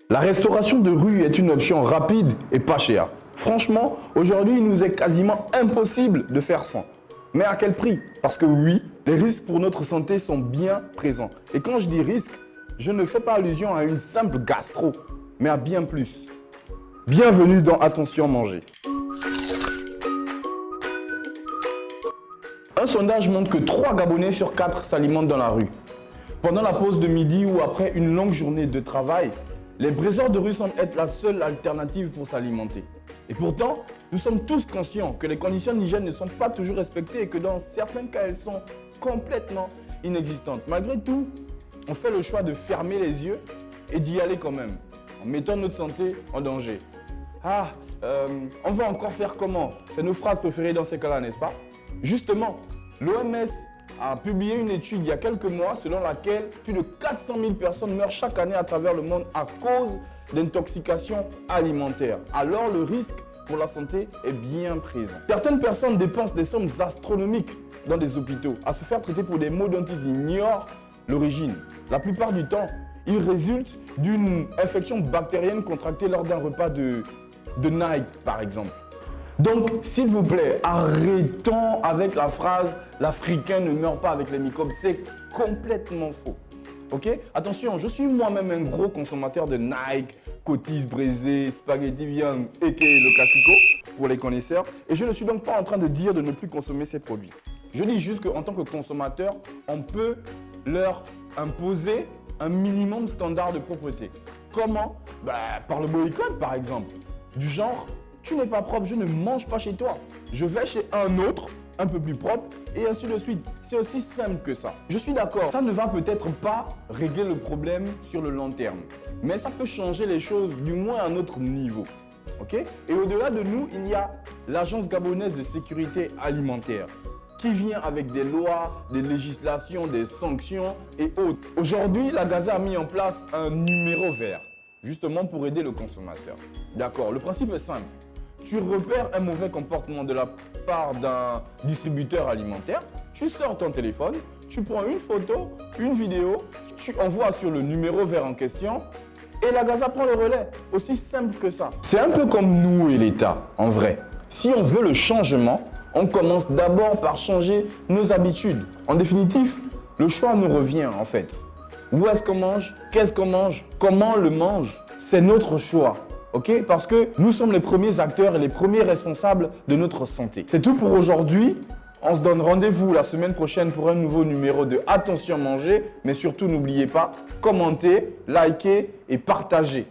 La restauration de rue est une option rapide et pas chère. Franchement, aujourd'hui, il nous est quasiment impossible de faire sans. Mais à quel prix? Parce que oui, les risques pour notre santé sont bien présents. Et quand je dis risque, je ne fais pas allusion à une simple gastro, mais à bien plus. Bienvenue dans Attention Manger. Un sondage montre que 3 Gabonais sur 4 s'alimentent dans la rue. Pendant la pause de midi ou après une longue journée de travail, les braiseurs de rue semblent être la seule alternative pour s'alimenter. Et pourtant, nous sommes tous conscients que les conditions d'hygiène ne sont pas toujours respectées et que dans certains cas, elles sont complètement inexistantes. Malgré tout, on fait le choix de fermer les yeux et d'y aller quand même, en mettant notre santé en danger. On va encore faire comment? C'est nos phrases préférées dans ces cas-là, n'est-ce pas? Justement, l'OMS a publié une étude il y a quelques mois selon laquelle plus de 400 000 personnes meurent chaque année à travers le monde à cause d'intoxication alimentaire. Alors le risque pour la santé est bien présent. Certaines personnes dépensent des sommes astronomiques dans des hôpitaux à se faire traiter pour des maux dont ils ignorent l'origine. La plupart du temps, il résulte d'une infection bactérienne contractée lors d'un repas de Nike par exemple. Donc, s'il vous plaît, arrêtons avec la phrase « l'Africain ne meurt pas avec les microbes ». C'est complètement faux. Ok? Attention, je suis moi-même un gros consommateur de Nike, Cotis braisé, spaghetti viande et le Casico pour les connaisseurs. Et je ne suis donc pas en train de dire de ne plus consommer ces produits. Je dis juste qu'en tant que consommateur, on peut leur imposer un minimum standard de propreté. Comment? Par le boycott par exemple. Du genre, tu n'es pas propre, je ne mange pas chez toi. Je vais chez un autre, un peu plus propre, et ainsi de suite. C'est aussi simple que ça. Je suis d'accord, ça ne va peut-être pas régler le problème sur le long terme, mais ça peut changer les choses, du moins à notre niveau. Okay? Et au-delà de nous, il y a l'Agence gabonaise de sécurité alimentaire, qui vient avec des lois, des législations, des sanctions et autres. Aujourd'hui, la Gaza a mis en place un numéro vert, justement pour aider le consommateur. D'accord, le principe est simple. Tu repères un mauvais comportement de la part d'un distributeur alimentaire, tu sors ton téléphone, tu prends une photo, une vidéo, tu envoies sur le numéro vert en question et la Gaza prend le relais. Aussi simple que ça. C'est un peu comme nous et l'État, en vrai. Si on veut le changement, on commence d'abord par changer nos habitudes. En définitive, le choix nous revient en fait. Où est-ce qu'on mange? Qu'est-ce qu'on mange? Comment on le mange? C'est notre choix. Okay? Parce que nous sommes les premiers acteurs et les premiers responsables de notre santé. C'est tout pour aujourd'hui. On se donne rendez-vous la semaine prochaine pour un nouveau numéro de Attention Manger. Mais surtout, n'oubliez pas, commentez, likez et partagez.